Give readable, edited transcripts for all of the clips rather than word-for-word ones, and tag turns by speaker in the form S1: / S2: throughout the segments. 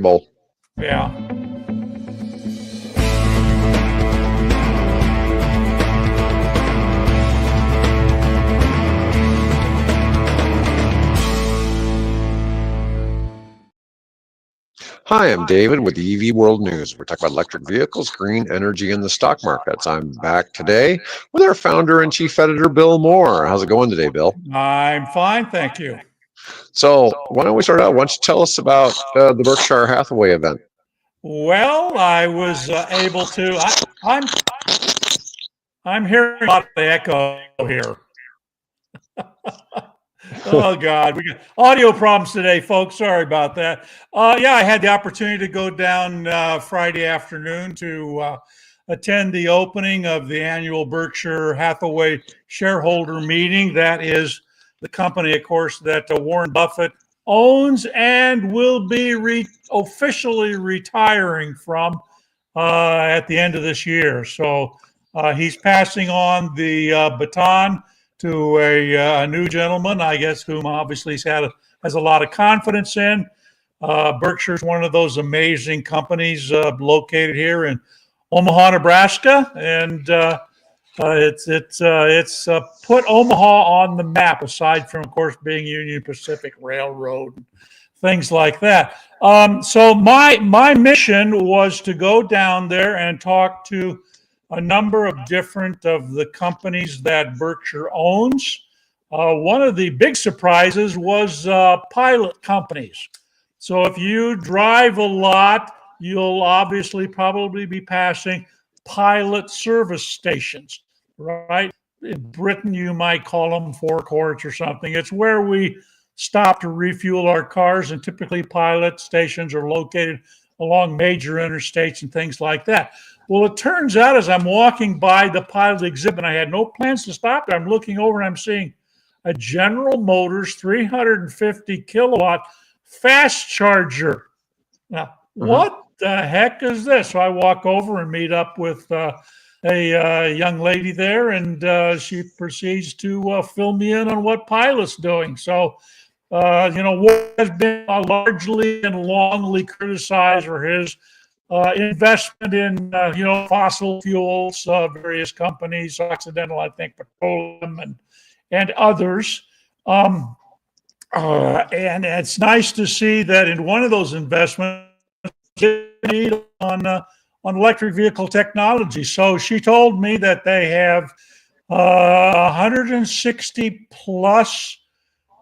S1: Bowl.
S2: Yeah.
S1: Hi, I'm David with the EV World News. We're talking about electric vehicles, green energy, and the stock markets. I'm back today with our founder and chief editor, Bill Moore. How's it going today, Bill?
S2: I'm fine, thank you.
S1: So why don't we start out? Why don't you tell us about the Berkshire Hathaway event?
S2: Well, I was able to. I'm hearing a lot of echo here. Oh God, we got audio problems today, folks. Sorry about that. Yeah, I had the opportunity to go down Friday afternoon to attend the opening of the annual Berkshire Hathaway shareholder meeting. That is the company, of course, that Warren Buffett owns and will be officially retiring from at the end of this year. So he's passing on the baton to a new gentleman, I guess, whom obviously has a lot of confidence in. Berkshire is one of those amazing companies located here in Omaha, Nebraska, and it's put Omaha on the map. Aside from, of course, being Union Pacific Railroad, and things like that. So my mission was to go down there and talk to a number of different of the companies that Berkshire owns. One of the big surprises was pilot companies. So if you drive a lot, you'll obviously probably be passing pilot service stations, right? In Britain, you might call them forecourts or something. It's where we stop to refuel our cars, and typically pilot stations are located along major interstates and things like that. Well, it turns out as I'm walking by the pilot exhibit, I had no plans to stop there. I'm looking over and I'm seeing a General Motors 350 kilowatt fast charger. Now, what the heck is this? So I walk over and meet up with a young lady there, and she proceeds to fill me in on what Pilot's doing. So, what has been largely and longly criticized for his investment in, fossil fuels, various companies, Occidental, I think, Petroleum, and others. And it's nice to see that in one of those investments, on electric vehicle technology. So she told me that they have 160 plus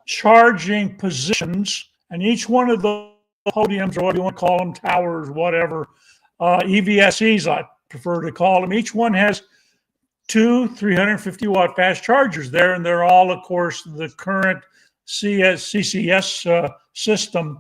S2: charging positions, and each one of the podiums, or what you want to call them, towers, whatever, EVSEs I prefer to call them, each one has two 350 watt fast chargers there, and they're all, of course, the current CCS system.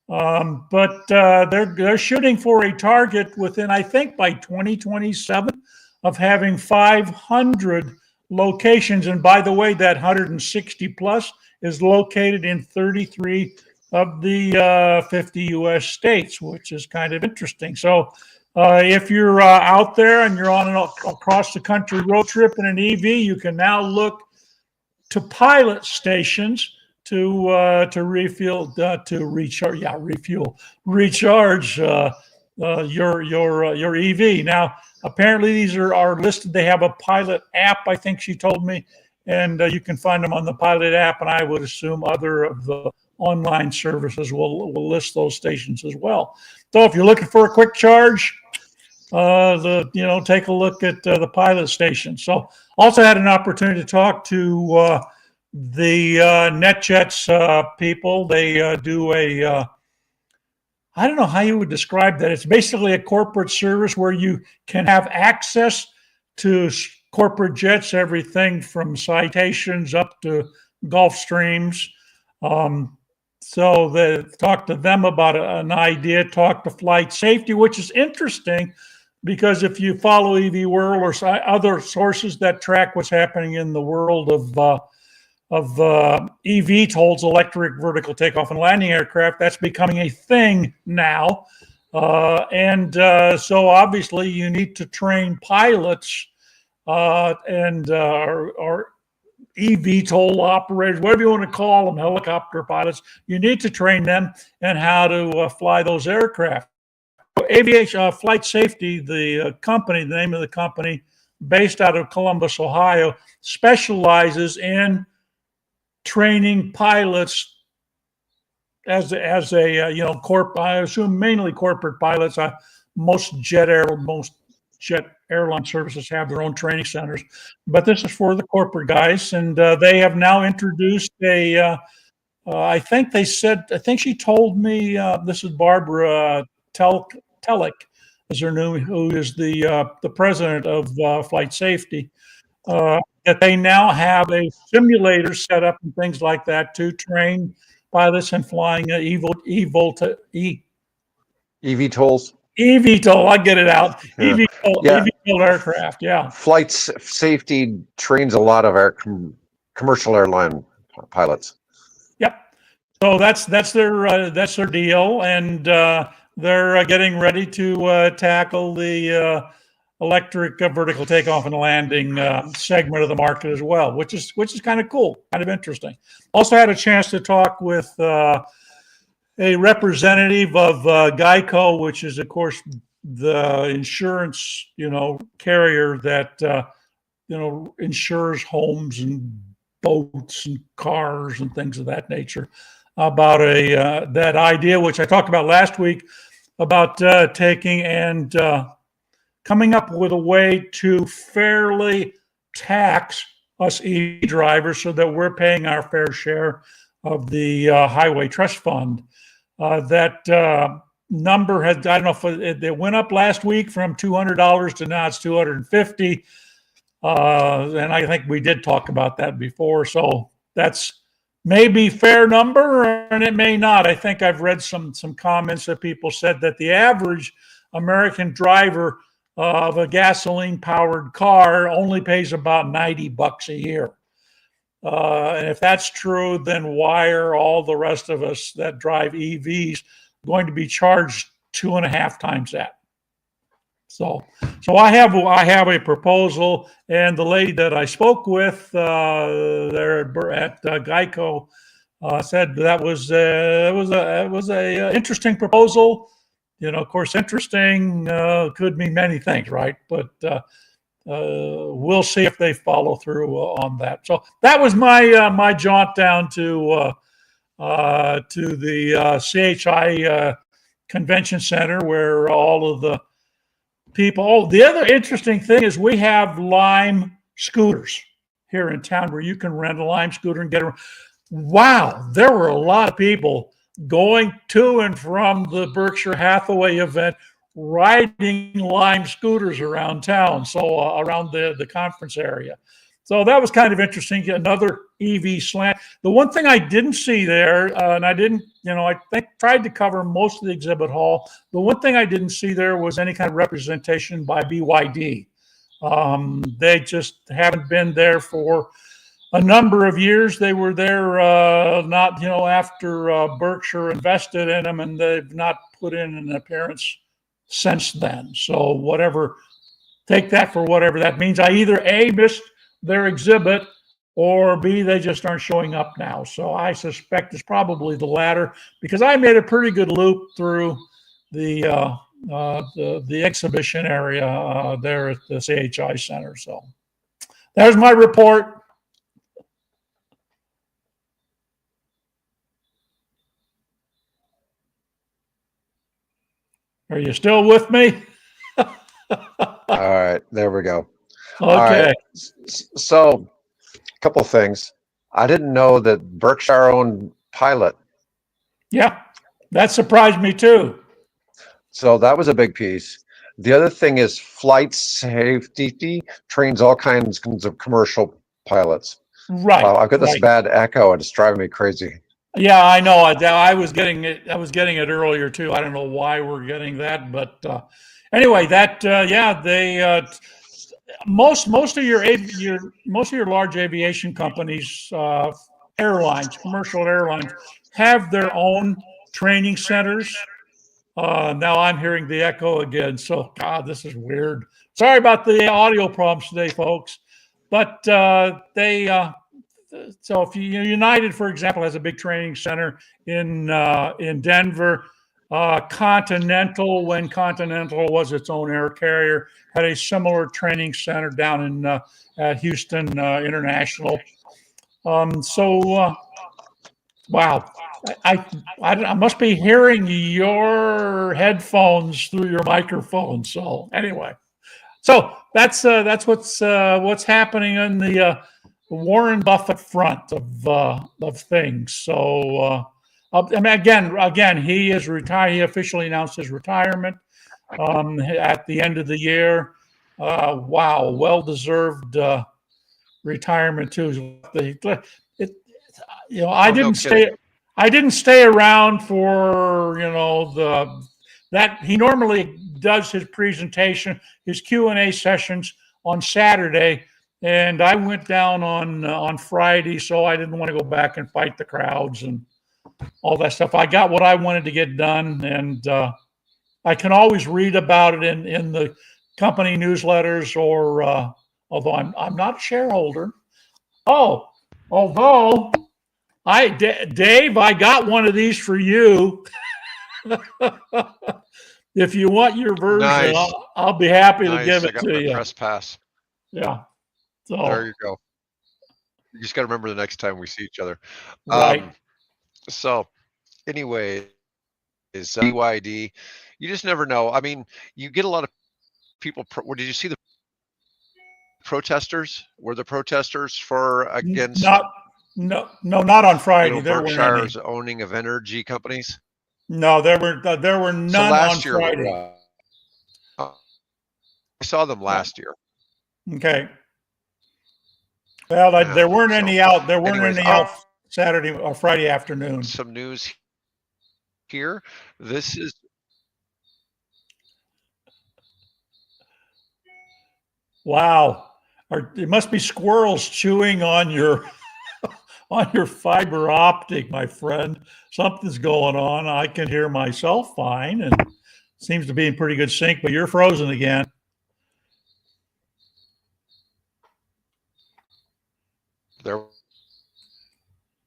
S2: But they're shooting for a target within, I think, by 2027 of having 500 locations. And by the way, that 160 plus is located in 33 of the 50 U.S. states, which is kind of interesting. So if you're out there and you're on an across the country road trip in an EV, you can now look to pilot stations to refuel, to recharge, recharge your EV. Now, apparently these are listed. They have a pilot app, I think she told me, and you can find them on the pilot app. And I would assume other of the online services will list those stations as well. So if you're looking for a quick charge, take a look at the pilot station. So also had an opportunity to talk to the NetJets people. They do I don't know how you would describe that. It's basically a corporate service where you can have access to corporate jets, everything from citations up to Gulfstreams. So they talked to them about an idea, talk to flight safety, which is interesting because if you follow EV World or other sources that track what's happening in the world of eVTOLs, electric vertical takeoff and landing aircraft, that's becoming a thing now. So obviously you need to train pilots or eVTOL operators, whatever you want to call them, helicopter pilots. You need to train them in how to fly those aircraft. Aviation Flight Safety, the company, the name of the company, based out of Columbus, Ohio, specializes in training pilots as a I assume mainly corporate pilots. Most jet airline services have their own training centers, but this is for the corporate guys, and they have now introduced I think she told me, this is Barbara Telek, is her name, who is the president of Flight Safety, that they now have a simulator set up and things like that to train pilots in flying
S1: EV tolls.
S2: eVTOL. I get it out.
S1: Yeah.
S2: eVTOL aircraft. Yeah.
S1: Flight Safety trains a lot of our commercial airline pilots.
S2: Yep. So that's their deal, and they're getting ready to tackle the electric vertical takeoff and landing segment of the market as well, which is kind of cool, kind of interesting. Also had a chance to talk with a representative of Geico, which is of course the insurance carrier that insures homes and boats and cars and things of that nature, about that idea which I talked about last week about taking and coming up with a way to fairly tax us EV drivers so that we're paying our fair share of the highway trust fund. That number has, I don't know if it went up last week from $200 to now it's $250. And I think we did talk about that before. So that's maybe fair number, and it may not. I think I've read some comments that people said that the average American driver of a gasoline powered car only pays about $90 a year. And if that's true, then why are all the rest of us that drive EVs going to be charged 2.5 times that? So I have a proposal, and the lady that I spoke with there at Geico said that was a interesting proposal. Of course, interesting could mean many things, right? But we'll see if they follow through on that. So that was my jaunt down to the CHI Convention Center, where all of the people. Oh, the other interesting thing is we have Lime scooters here in town where you can rent a Lime scooter and get around. Wow, there were a lot of people going to and from the Berkshire Hathaway event, riding Lime scooters around town, so around the conference area. So that was kind of interesting. Another EV slant. The one thing I didn't see there, and I didn't, I think tried to cover most of the exhibit hall. The one thing I didn't see there was any kind of representation by BYD. They just haven't been there for a number of years. They were there not, after Berkshire invested in them, and they've not put in an appearance since then. So whatever, take that for whatever that means. I either A, missed their exhibit, or B, they just aren't showing up now. So I suspect it's probably the latter, because I made a pretty good loop through the exhibition area there at the CHI Center. So there's my report. Are you still with me?
S1: All right, there we go.
S2: Okay.
S1: So, a couple of things. I didn't know that Berkshire owned Pilot.
S2: Yeah, that surprised me too.
S1: So that was a big piece. The other thing is Flight Safety trains all kinds of commercial pilots.
S2: Right.
S1: Wow, I've got this bad echo, and it's driving me crazy.
S2: Yeah, I know. I was getting it. I was getting it earlier too. I don't know why we're getting that, but anyway, that they most of your large aviation companies, airlines, commercial airlines, have their own training centers. Now I'm hearing the echo again. So God, this is weird. Sorry about the audio problems today, folks. But so if United, for example, has a big training center in Denver. Continental, when Continental was its own air carrier, had a similar training center down in at Houston International. Wow, I must be hearing your headphones through your microphone. So anyway, that's what's happening in the Warren Buffett front of things. So I mean, again, he is retired. He officially announced his retirement at the end of the year. Wow, well-deserved retirement too. I didn't stay. I didn't stay around for that. He normally does his presentation, his Q&A sessions on Saturday, and I went down on Friday, so I didn't want to go back and fight the crowds and all that stuff. I got what I wanted to get done, and I can always read about it in the company newsletters, or although I'm not a shareholder. Oh, although Dave, I got one of these for you. If you want your version,
S1: Nice.
S2: I'll be happy to
S1: Nice.
S2: give
S1: I
S2: it
S1: got
S2: to
S1: my
S2: you.
S1: press pass.
S2: Yeah. So
S1: There you go. You just got to remember the next time we see each other.
S2: right.
S1: So anyway, is BYD. You just never know. I mean, you get a lot of people. Did you see the protesters? Were the protesters for against
S2: No, not on Friday. There weren't any.
S1: Berkshire's owning of energy companies?
S2: No, there were none
S1: So last
S2: on
S1: year,
S2: Friday.
S1: I saw them last year.
S2: Okay. Well, there weren't any out. There weren't
S1: anyways,
S2: any out Saturday or Friday afternoon.
S1: Some news here. This is
S2: wow. It must be squirrels chewing on your on your fiber optic, my friend. Something's going on. I can hear myself fine, and seems to be in pretty good sync. But you're frozen again.
S1: there.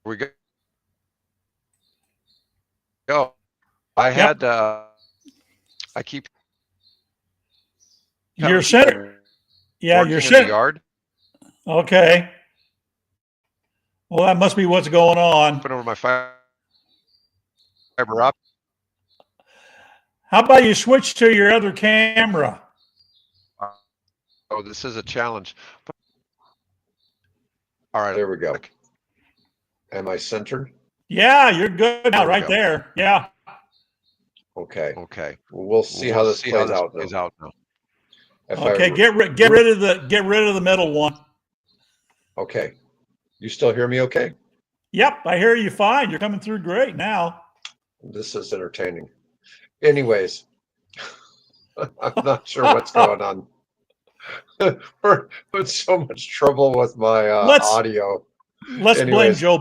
S1: We go. I had. I keep.
S2: You're center. Yeah, you're
S1: in the yard.
S2: Okay. Well, that must be what's going on.
S1: Put over my fiber up.
S2: How about you switch to your other camera?
S1: Oh, this is a challenge. All right, there we go. Am I centered?
S2: Yeah, you're good now, right there. Yeah.
S1: Okay. Okay. Well, we'll see how this plays out now.
S2: Okay, get rid of the middle one.
S1: Okay. You still hear me okay?
S2: Yep, I hear you fine. You're coming through great now.
S1: This is entertaining. Anyways, I'm not sure what's going on. We're in so much trouble with my audio.
S2: Let's blame Joe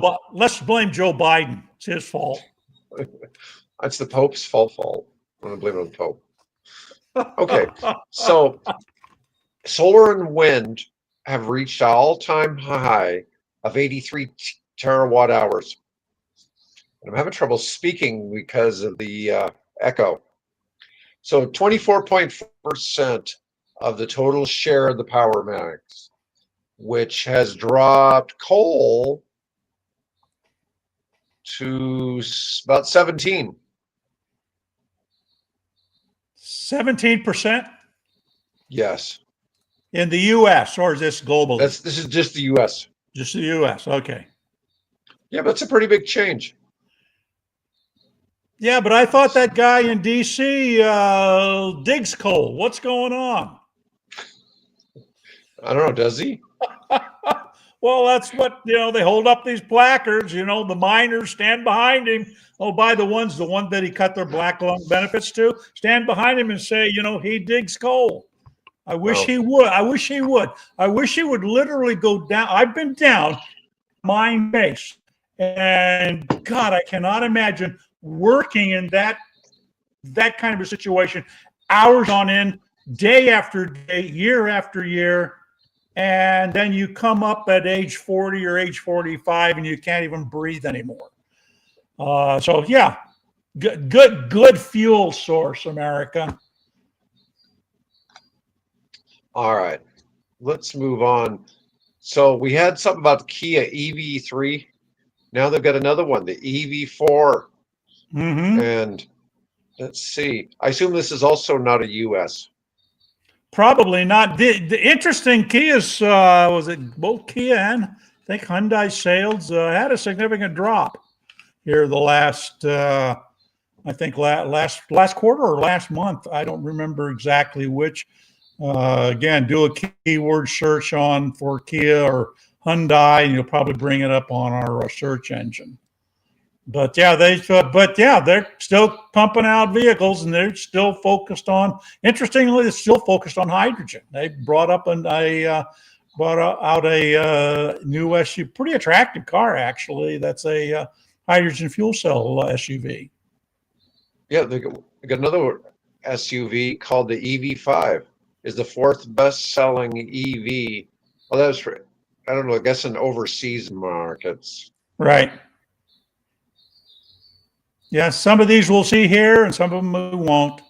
S2: Biden. It's his fault.
S1: It's the Pope's fault. I'm going to blame it on the Pope. Okay, so solar and wind have reached an all-time high of 83 terawatt hours. And I'm having trouble speaking because of the echo. So 24.4% of the total share of the power mix, which has dropped coal to about 17.
S2: 17%?
S1: Yes.
S2: In the U.S., or is this global?
S1: This is just the U.S.
S2: Just the U.S., okay.
S1: Yeah, but it's a pretty big change.
S2: Yeah, but I thought that guy in D.C. Digs coal. What's going on?
S1: I don't know, does he?
S2: Well, that's what, they hold up these placards, the miners stand behind him. Oh, by the one that he cut their black lung benefits to, stand behind him and say, he digs coal. I wish he would. I wish he would. I wish he would literally go down. I've been down mine base, and God, I cannot imagine working in that kind of a situation, hours on end, day after day, year after year, and then you come up at age 40 or age 45 and you can't even breathe anymore. So yeah, good fuel source, America.
S1: All right, let's move on. So we had something about the Kia EV3. Now they've got another one, the EV4.
S2: Mm-hmm.
S1: And let's see. I assume this is also not a US.
S2: Probably not. The interesting Kia's, was it both Kia and I think Hyundai sales had a significant drop here the last, I think last quarter or last month. I don't remember exactly which. Again, do a keyword search for Kia or Hyundai, and you'll probably bring it up on our search engine. But yeah, they're still pumping out vehicles, and they're still focused on. Interestingly, they're still focused on hydrogen. They brought out a new SUV, pretty attractive car actually. That's a hydrogen fuel cell SUV.
S1: Yeah, they got another SUV called the EV5. Is the fourth best-selling EV. Well, that was for, I don't know, I guess in overseas markets.
S2: Right. Yeah, some of these we'll see here, and some of them we won't.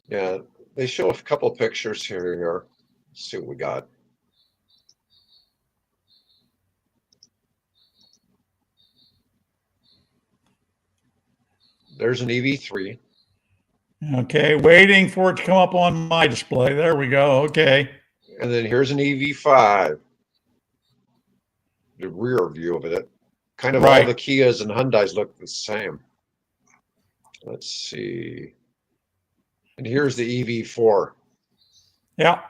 S1: Yeah, they show a couple of pictures here. Let's see what we got. There's an EV3.
S2: Okay, waiting for it to come up on my display. There we go. Okay.
S1: And then here's an EV5. The rear view of it. Kind of all the Kias and Hyundais look the same. Let's see. And here's the EV4.
S2: Yeah.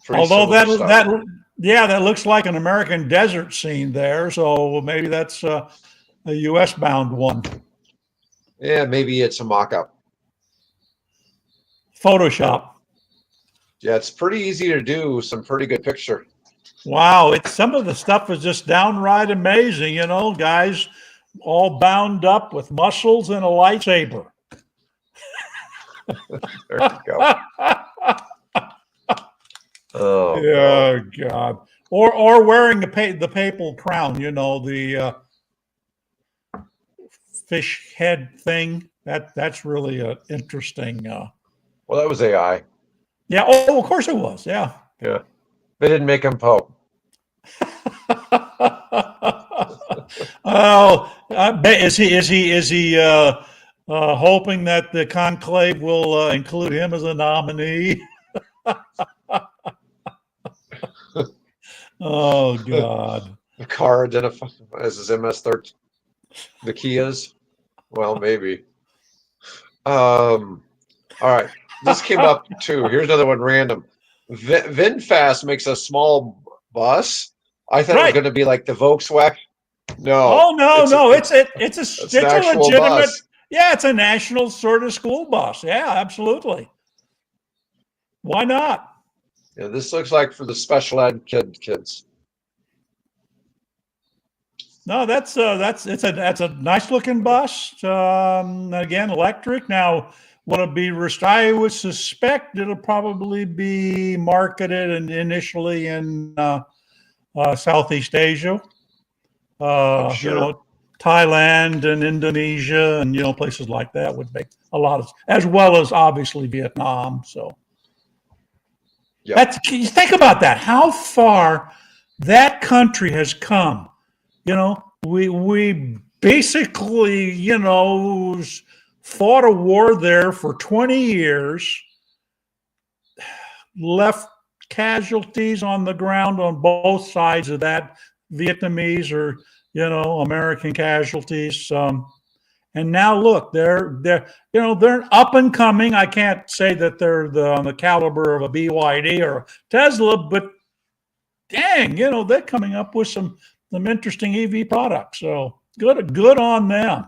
S1: Although
S2: that looks like an American desert scene there. So maybe that's a U.S. bound one.
S1: Yeah, maybe it's a mock-up.
S2: Photoshop.
S1: Yeah, it's pretty easy to do. Some pretty good picture.
S2: Wow, some of the stuff is just downright amazing. Guys all bound up with muscles and a lightsaber.
S1: There you go. Oh
S2: yeah, God. Or wearing the papal crown. The fish head thing. That's really interesting.
S1: Well, that was AI.
S2: Yeah. Oh, of course it was. Yeah.
S1: Yeah. They didn't make him Pope.
S2: Oh, is he hoping that the conclave will include him as a nominee? Oh God.
S1: The car identified as his MS-13. The Kias. Well, maybe. All right. This came up too. Here's another one random. Vinfast makes a small bus. I thought it was going to be like the Volkswagen. No.
S2: Oh no! It's a legitimate
S1: bus.
S2: Yeah, it's a national sort of school bus. Yeah, absolutely. Why not?
S1: Yeah, this looks like for the special ed kids.
S2: No, that's a nice looking bus. Again, electric. Now, will it be? I would suspect it'll probably be marketed initially in Southeast Asia.
S1: Sure.
S2: Thailand and Indonesia and places like that would make a lot of, as well as obviously Vietnam. So think about that. How far that country has come. We basically fought a war there for 20 years, left casualties on the ground on both sides of that, Vietnamese or American casualties. And now look, they're up and coming. I can't say that they're on the caliber of a BYD or a Tesla, but dang, they're coming up with some interesting EV products. So good on them.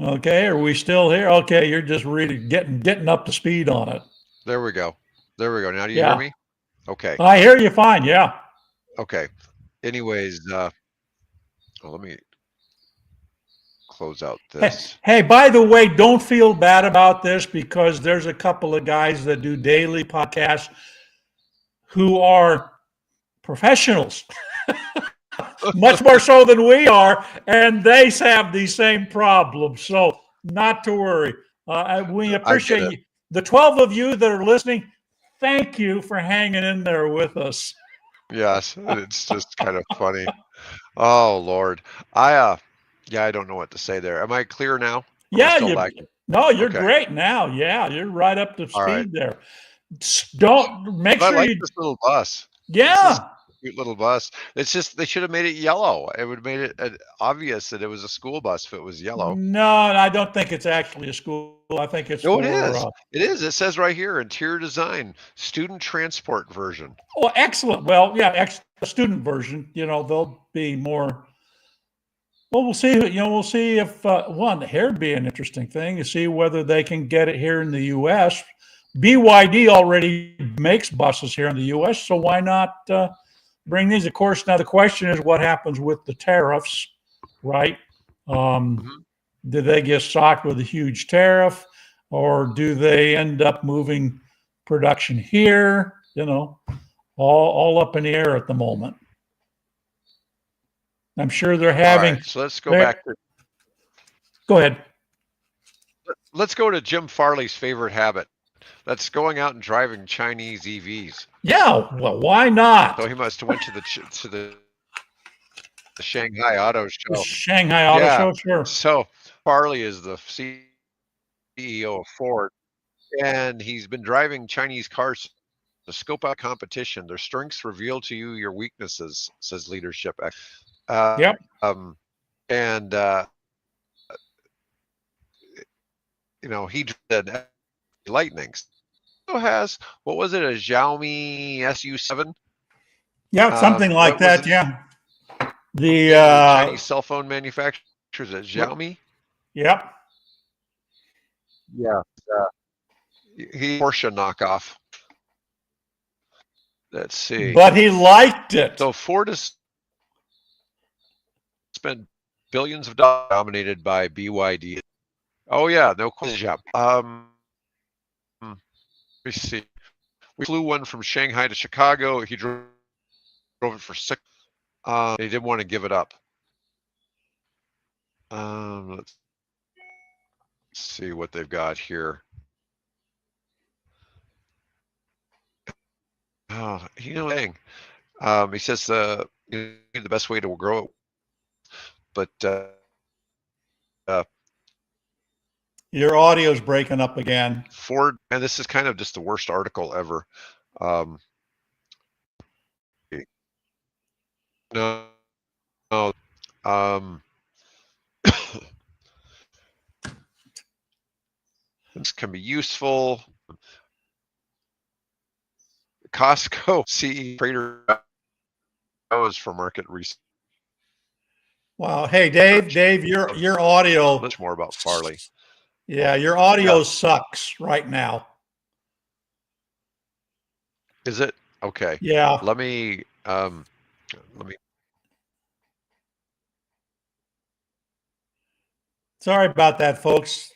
S2: Okay, are we still here? Okay, you're just really getting up to speed on it.
S3: There we go. Now do you hear me? Okay.
S2: I hear you fine. Yeah.
S3: Okay. Anyways, let me. close out
S2: Hey,
S3: this.
S2: hey, by the way, don't feel bad about this because there's a couple of guys that do daily podcasts who are professionals, much more so than we are, and they have these same problems. So, not to worry. We
S3: I get
S2: appreciate
S3: it.
S2: you. The 12 of you that are listening, thank you for hanging in there with us.
S3: Yes, it's just kind of funny. Oh Lord. Yeah, I don't know what to say there. Am I clear now? Or am I
S2: Yeah,
S3: still lagging?
S2: no, you're
S3: Okay.
S2: great now. Yeah, you're right up to
S3: All right.
S2: speed there. Don't make
S3: But I
S2: sure
S3: like
S2: you.
S3: this little bus. This is
S2: Yeah,
S3: a cute little bus. It's just they should have made it yellow. It would have made it obvious that it was a school bus if it was yellow.
S2: no, I don't think it's actually a school. I think it's
S3: No, it
S2: for.
S3: is. It is. It says right here, interior design, student transport version.
S2: Oh, excellent. Well, yeah, student version. They'll be more. Well, we'll see. We'll see if one here would be an interesting thing to see whether they can get it here in the U.S. BYD already makes buses here in the U.S., so why not bring these? Of course, now the question is what happens with the tariffs, right?
S3: Mhm.
S2: Do they get socked with a huge tariff, or do they end up moving production here? All up in the air at the moment. I'm sure they're
S3: All
S2: having.
S3: right. So let's go back to
S2: Go ahead.
S3: let's go to Jim Farley's favorite habit. That's going out and driving Chinese EVs.
S2: Yeah, well, why not?
S3: So he must have went to the Shanghai Auto
S2: The
S3: Show.
S2: Shanghai Auto
S3: Yeah.
S2: Show, sure.
S3: So Farley is the CEO of Ford, and he's been driving Chinese cars to scope out competition. Their strengths reveal to you your weaknesses, says leadership.
S2: Yep.
S3: And he did Lightning. So has what was it, a Xiaomi SU7?
S2: Yeah, something like
S3: what was
S2: that.
S3: it?
S2: Yeah.
S3: The
S2: The
S3: Chinese cell phone manufacturers at Xiaomi.
S2: Yep.
S3: Yeah. He Porsche knockoff. Let's see.
S2: But he liked it.
S3: So Ford has spent billions of dollars dominated by BYD. Oh yeah, no question. Let me see. We flew one from Shanghai to Chicago. He drove it for 6. He didn't want to give it up. Let's see what they've got here. Oh, thing. He says the best way to grow it, but
S2: Your audio's breaking up again.
S3: Ford, and this is kind of just the worst article ever. No, this can be useful. Costco CE Trader knows for market research.
S2: Wow. Hey, Dave, your audio.
S3: Much more about Farley.
S2: Yeah, your audio sucks right now.
S3: Is it? Okay.
S2: Yeah.
S3: Let me.
S2: Sorry about that, folks.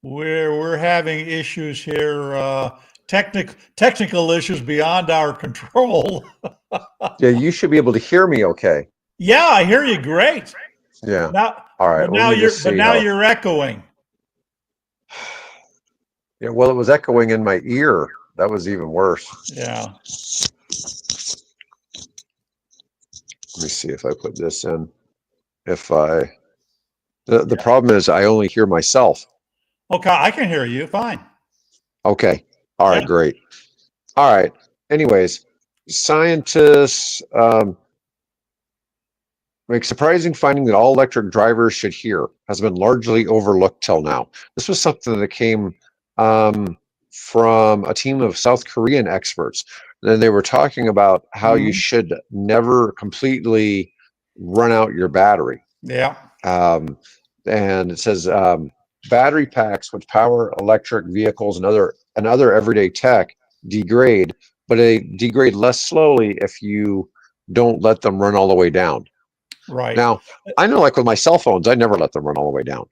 S2: We're having issues here. Technical issues beyond our control.
S1: Yeah, you should be able to hear me okay.
S2: Yeah, I hear you great.
S1: Yeah.
S2: Now,
S1: All right.
S2: but now you're echoing.
S1: Yeah, well, it was echoing in my ear. That was even worse.
S2: Yeah.
S1: Let me see if I put this in. The problem is I only hear myself.
S2: Okay, I can hear you fine.
S1: Okay. All right, great. All right. Anyways, scientists make surprising finding that all electric drivers should hear has been largely overlooked till now. This was something that came from a team of South Korean experts. And they were talking about how you should never completely run out your battery.
S2: Yeah.
S1: And it says battery packs which power electric vehicles and other everyday tech degrade, but they degrade less slowly if you don't let them run all the way down.
S2: Right.
S1: Now, I know, like with my cell phones, I never let them run all the way down.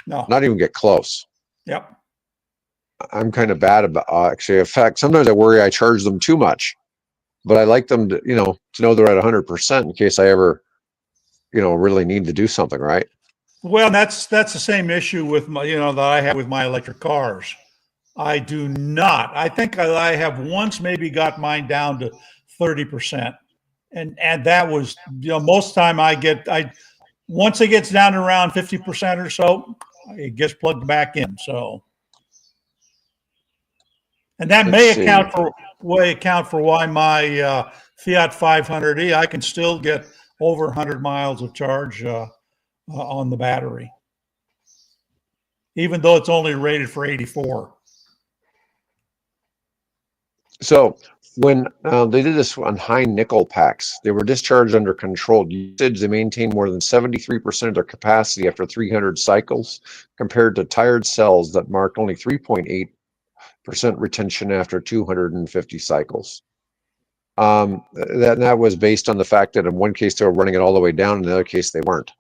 S2: No.
S1: Not even get close.
S2: Yep.
S1: I'm kind of bad about actually. In fact, sometimes I worry I charge them too much, but I like them to, to know they're at 100% in case I ever, really need to do something, right?
S2: Well, that's the same issue with my, that I have with my electric cars. I do not. I think I have once maybe got mine down to 30%. And that was, most time once it gets down to around 50% or so, it gets plugged back in. So, and that may account for why my Fiat 500e, I can still get over 100 miles of charge on the battery, even though it's only rated for 84.
S1: So when they did this on high nickel packs, they were discharged under controlled usage. They maintained more than 73% of their capacity after 300 cycles, compared to tired cells that marked only 3.8% retention after 250 cycles. That was based on the fact that in one case they were running it all the way down, in the other case they weren't.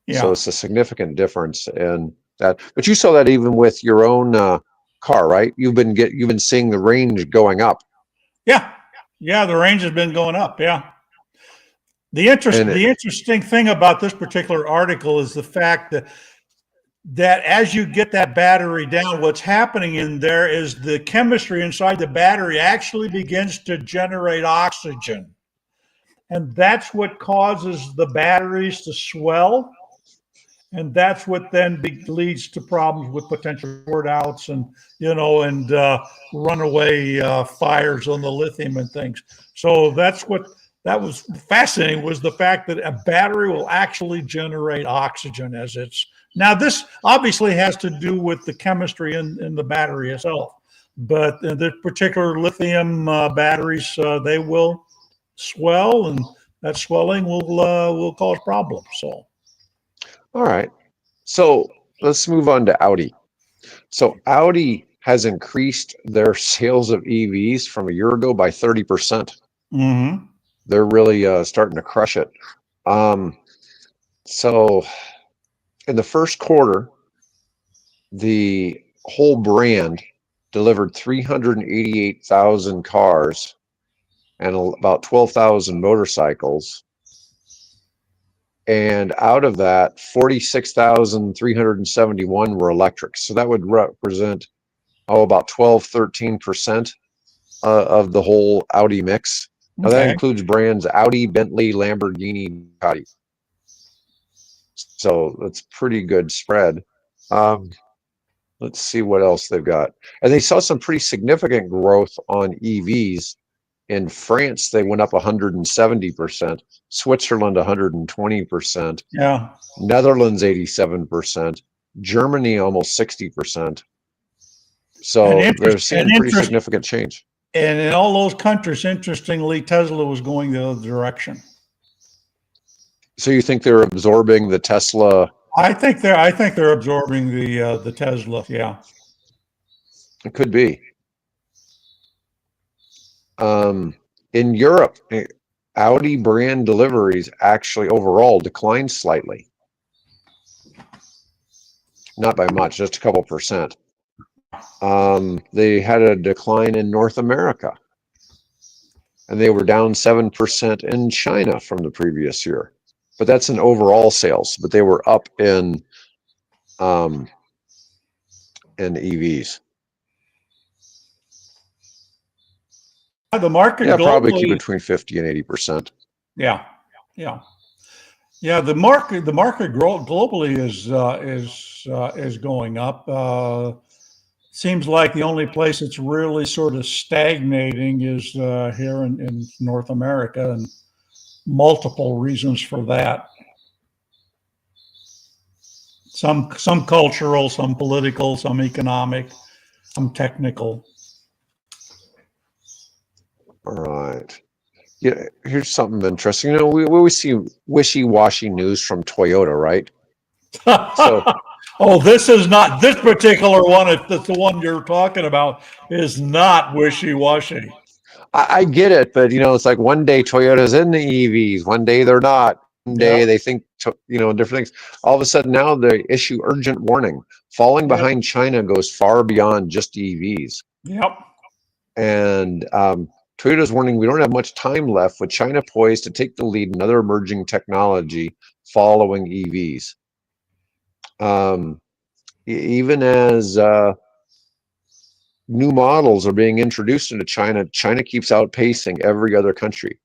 S2: Yeah.
S1: So it's a significant difference in that. But you saw that even with your own car, right? You've been seeing the range going up.
S2: Yeah, the range has been going up. Yeah. The interesting thing about this particular article is the fact that as you get that battery down, what's happening in there is the chemistry inside the battery actually begins to generate oxygen. And that's what causes the batteries to swell. And that's what then leads to problems with potential short outs and, runaway fires on the lithium and things. So that was fascinating, was the fact that a battery will actually generate oxygen as it's. Now, this obviously has to do with the chemistry in the battery itself. But the particular lithium batteries, they will swell, and that swelling will cause problems. So.
S1: All right. So let's move on to Audi. So Audi has increased their sales of EVs from a year ago by 30%.
S2: Mm-hmm.
S1: They're really starting to crush it. So in the first quarter, the whole brand delivered 388,000 cars and about 12,000 motorcycles. And out of that, 46,371 were electric. So that would represent, about 13% of the whole Audi mix. Now that includes brands Audi, Bentley, Lamborghini, Ducati. So that's pretty good spread. Let's see what else they've got. And they saw some pretty significant growth on EVs. In France, they went up 170%. Switzerland, 120%.
S2: Yeah.
S1: Netherlands, 87%. Germany, almost 60%. So they're seeing pretty significant change.
S2: And in all those countries, interestingly, Tesla was going the other direction.
S1: So you think they're absorbing the Tesla?
S2: I think they're absorbing the Tesla. Yeah.
S1: It could be. In Europe, Audi brand deliveries actually overall declined slightly. Not by much, just a couple percent. They had a decline in North America, and they were down 7% in China from the previous year. But that's in overall sales, but they were up in EVs.
S2: The market globally,
S1: probably keep between 50 and 80%.
S2: Yeah. The market globally is going up. Seems like the only place that's really sort of stagnating is here in North America, and multiple reasons for that. Some cultural, some political, some economic, some technical.
S1: All right. Yeah, here's something interesting. We always see wishy-washy news from Toyota, right? So,
S2: this is not this particular one. If that's the one you're talking about, is not wishy-washy.
S1: I get it, but it's like one day Toyota's in the EVs, one day they're not. day. They think, different things. All of a sudden now they issue urgent warning. Falling behind China goes far beyond just EVs.
S2: Yep.
S1: And Toyota's warning we don't have much time left, with China poised to take the lead in other emerging technology following EVs. Even as new models are being introduced into China, China keeps outpacing every other country.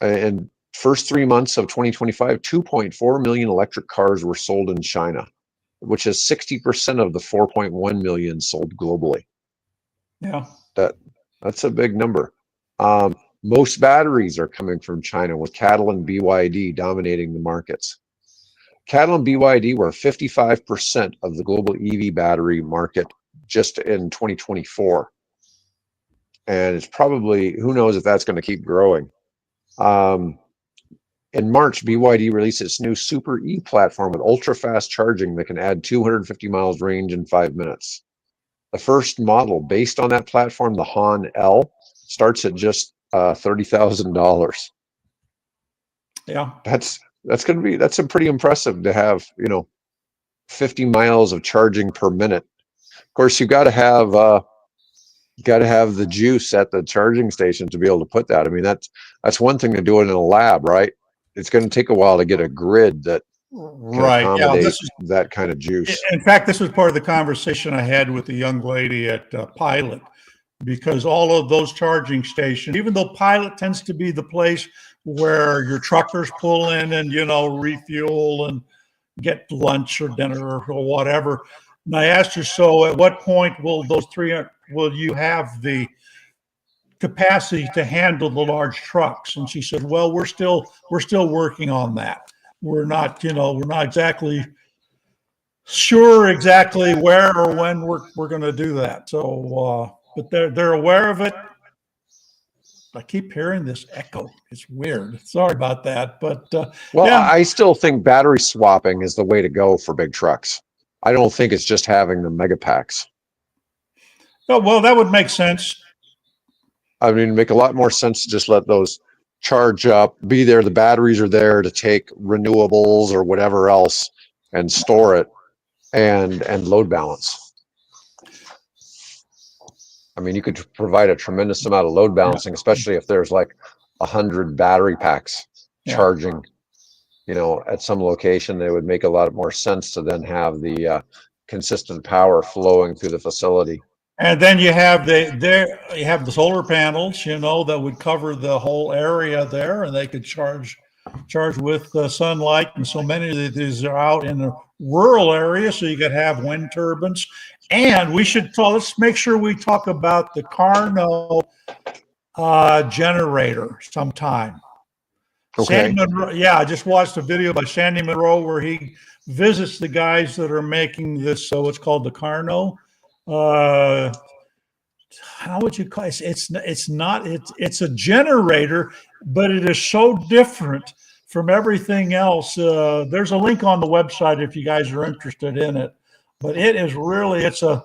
S1: And first 3 months of 2025, 2.4 million electric cars were sold in China, which is 60% of the 4.1 million sold globally.
S2: Yeah.
S1: That's a big number. Most batteries are coming from China, with CATL and BYD dominating the markets. CATL and BYD were 55% of the global EV battery market just in 2024. And it's probably, who knows if that's going to keep growing. In March, BYD released its new Super E platform with ultra-fast charging that can add 250 miles range in 5 minutes. The first model based on that platform, the Han L, starts at just $30,000.
S2: Yeah.
S1: That's pretty impressive to have, 50 miles of charging per minute. Of course, you got to have the juice at the charging station to be able to put that. I mean, that's one thing to do it in a lab, right? It's going to take a while to get a grid that can accommodate that kind of juice.
S2: In fact, this was part of the conversation I had with the young lady at Pilot, because all of those charging stations, even though Pilot tends to be the place where your truckers pull in and, refuel and get lunch or dinner or whatever. And I asked her, so at what point will you have the capacity to handle the large trucks? And she said, well, we're still working on that. We're not exactly sure exactly where or when we're going to do that. So, but they're aware of it. I keep hearing this echo. It's weird. Sorry about that. But
S1: I still think battery swapping is the way to go for big trucks. I don't think it's just having the mega packs.
S2: Oh, well, that would make sense.
S1: I mean, it'd make a lot more sense to just let those charge up, be there. The batteries are there to take renewables or whatever else and store it and load balance. I mean, you could provide a tremendous amount of load balancing, especially if there's like 100 battery packs charging, at some location. It would make a lot more sense to then have the consistent power flowing through the facility.
S2: And then you have the solar panels, that would cover the whole area there, and they could charge with sunlight. And so many of these are out in the rural area, so you could have wind turbines. And let's make sure we talk about the Carno generator sometime.
S1: Okay.
S2: Sandy Monroe, I just watched a video by Sandy Monroe where he visits the guys that are making this. So it's called the Carno. How would you call it? It's a generator, but it is so different from everything else. There's a link on the website if you guys are interested in it, but it's a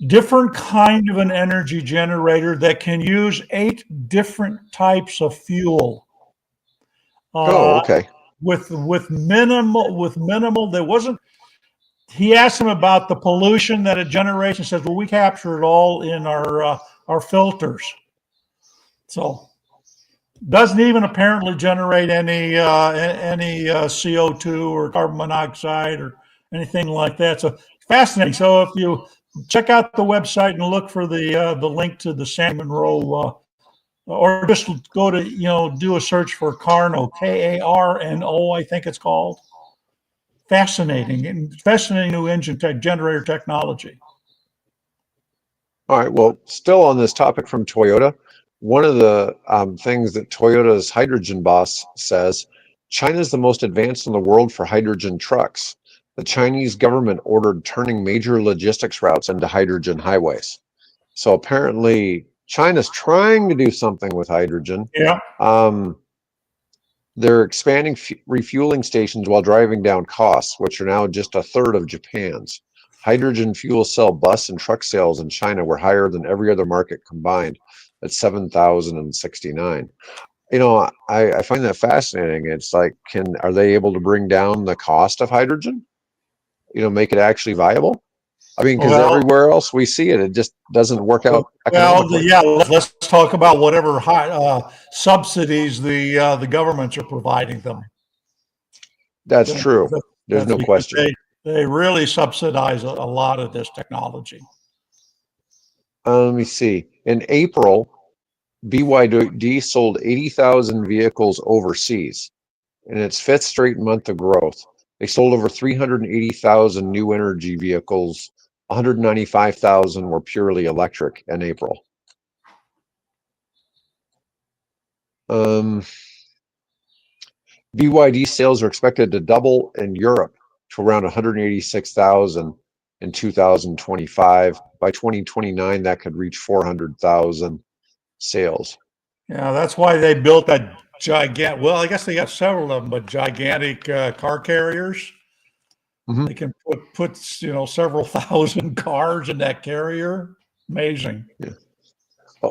S2: different kind of an energy generator that can use 8 different types of fuel.
S1: Okay.
S2: With minimal, there wasn't. He asked him about the pollution that it generates and says, well, we capture it all in our filters. So doesn't even apparently generate any CO2 or carbon monoxide or anything like that. So fascinating. So if you check out the website and look for the link to the San Monroe, or just go to, do a search for Carno, Karno, I think it's called. Fascinating new engine generator technology.
S1: All right. Well, still on this topic from Toyota, one of the things that Toyota's hydrogen boss says, China is the most advanced in the world for hydrogen trucks. The Chinese government ordered turning major logistics routes into hydrogen highways. So apparently China's trying to do something with hydrogen.
S2: Yeah.
S1: They're expanding refueling stations while driving down costs, which are now just a third of Japan's. Hydrogen fuel cell bus and truck sales in China were higher than every other market combined at 7,069. I find that fascinating. It's like, are they able to bring down the cost of hydrogen? Make it actually viable? I mean, because
S2: Well,
S1: everywhere else we see it, it just doesn't work out economically.
S2: yeah. Let's talk about whatever subsidies the governments are providing them.
S1: That's true. There's
S2: That's
S1: no
S2: because
S1: question.
S2: they really subsidize a lot of this technology.
S1: Let me see. In April, BYD sold 80,000 vehicles overseas in its fifth straight month of growth. They sold over 380,000 new energy vehicles. 195,000 were purely electric in April. BYD sales are expected to double in Europe to around 186,000 in 2025. By 2029, that could reach 400,000 sales.
S2: Yeah, that's why they built that gigantic. Well, I guess they got several of them, but gigantic car carriers.
S1: Mhm.
S2: They can put several thousand cars in that carrier. Amazing.
S1: Yeah.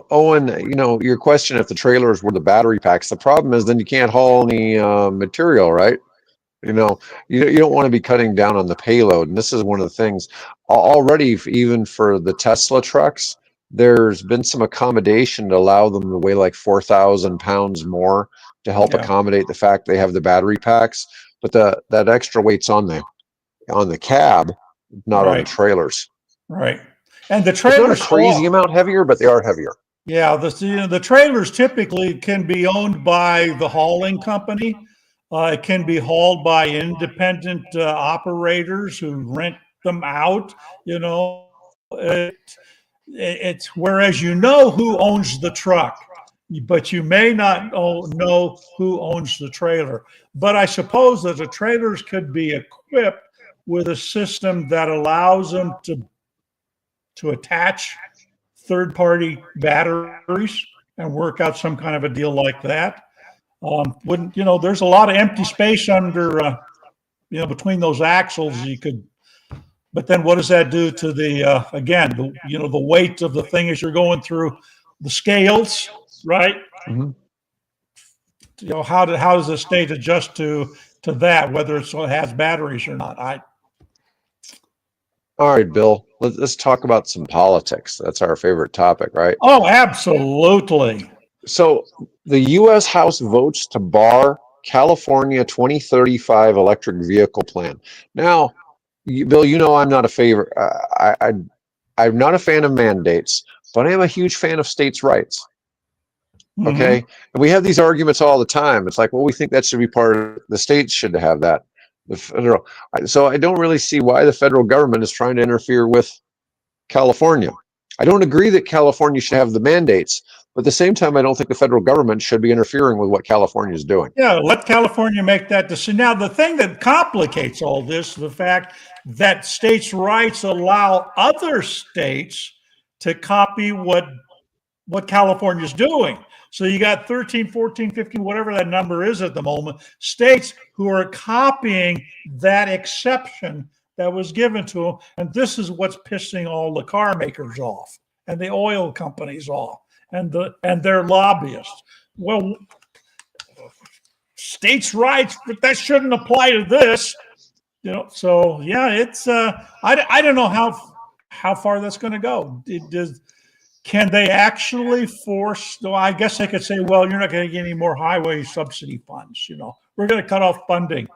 S1: Oh, and your question if the trailers were the battery packs. The problem is then you can't haul any material, right? You don't want to be cutting down on the payload, and this is one of the things. Already, even for the Tesla trucks, there's been some accommodation to allow them to weigh like 4,000 pounds more to help
S2: Yeah.
S1: accommodate the fact they have the battery packs, but that extra weight's on the cab, not on the
S2: Right.
S1: trailers.
S2: Right. And the
S1: It's not a
S2: trailers
S1: crazy amount heavier, but they are heavier.
S2: Yeah, the trailers typically can be owned by the hauling company. It can be hauled by independent operators who rent them out. It's whereas who owns the truck, but you may not know who owns the trailer. But I suppose that the trailers could be equipped with a system that allows them to attach third-party batteries and work out some kind of a deal like that. There's a lot of empty space under, between those axles. But then what does that do to the weight of the thing as you're going through the scales, right?
S1: Mm-hmm.
S2: How does the state adjust to that, whether it has batteries or not?
S1: All right, Bill, let's talk about some politics. That's our favorite topic, right?
S2: Oh, absolutely.
S1: So the U.S. House votes to bar California 2035 electric vehicle plan. Now, Bill, I'm not a favor. I'm not a fan of mandates, but I am a huge fan of states' rights. Okay, and we have these arguments all the time. It's like, well, we think that should be part of the states should have that. The federal. So I don't really see why the federal government is trying to interfere with California. I don't agree that California should have the mandates, but at the same time, I don't think the federal government should be interfering with what California is doing.
S2: Yeah, let California make that decision. Now, the thing that complicates all this, the fact that states' rights allow other states to copy what California's doing. So you got 13, 14, 15, whatever that number is at the moment, states who are copying that exception that was given to them. And this is what's pissing all the car makers off and the oil companies off and their lobbyists. Well, states' rights, but that shouldn't apply to this. So yeah, it's I don't know how far that's going to go. Can they actually force? Well, I guess they could say, well, you're not going to get any more highway subsidy funds. We're going to cut off funding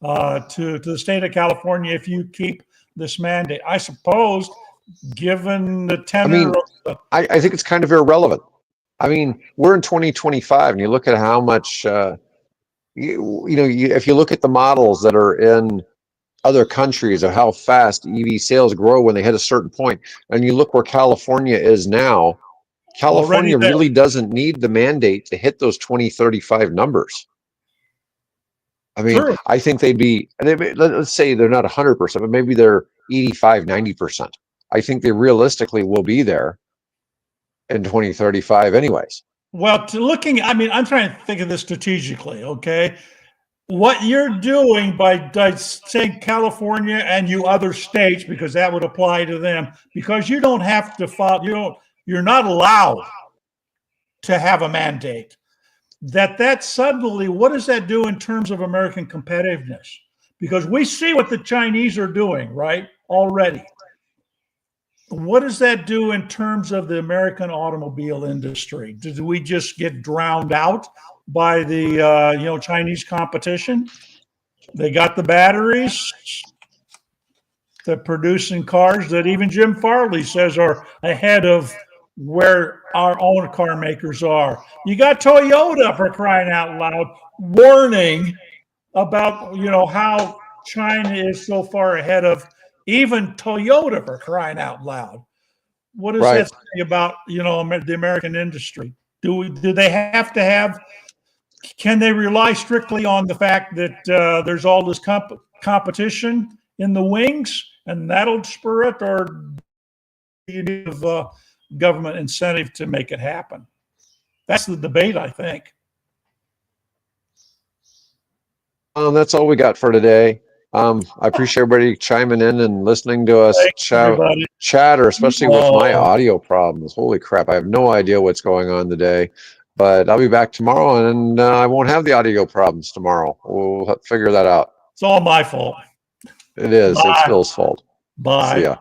S2: to the state of California if you keep this mandate. I suppose, given the tenor.
S1: I think it's kind of irrelevant. I mean, we're in 2025, and you look at how much, if you look at the models that are in other countries of how fast EV sales grow when they hit a certain point, and you look where California is now, California really doesn't need the mandate to hit those 2035 numbers. I mean, True. I think let's say they're not 100%, but maybe they're 85, 90%. I think they realistically will be there in 2035 anyways.
S2: Well, I'm trying to think of this strategically, okay? What you're doing by saying California and you other states, because that would apply to them, because you don't have to follow, you're not allowed to have a mandate. that suddenly, what does that do in terms of American competitiveness? Because we see what the Chinese are doing, right? Already. What does that do in terms of the American automobile industry? Do we just get drowned out by the Chinese competition? They got the batteries. They're producing cars that even Jim Farley says are ahead of where our own car makers are. You got Toyota, for crying out loud, warning about how China is so far ahead of even Toyota, for crying out loud. What does
S1: Right.
S2: that say about the American industry? Do they have to have? Can they rely strictly on the fact that there's all this competition in the wings, and that'll spur it, or do you need government incentive to make it happen? That's the debate, I think.
S1: That's all we got for today. I appreciate everybody chiming in and listening to us
S2: Thanks, everybody.
S1: chatter, especially with my audio problems. Holy crap, I have no idea what's going on today, but I'll be back tomorrow, and I won't have the audio problems tomorrow. We'll figure that out.
S2: It's all my fault.
S1: It is.
S2: Bye.
S1: It's Phil's fault.
S2: Bye.
S1: See ya.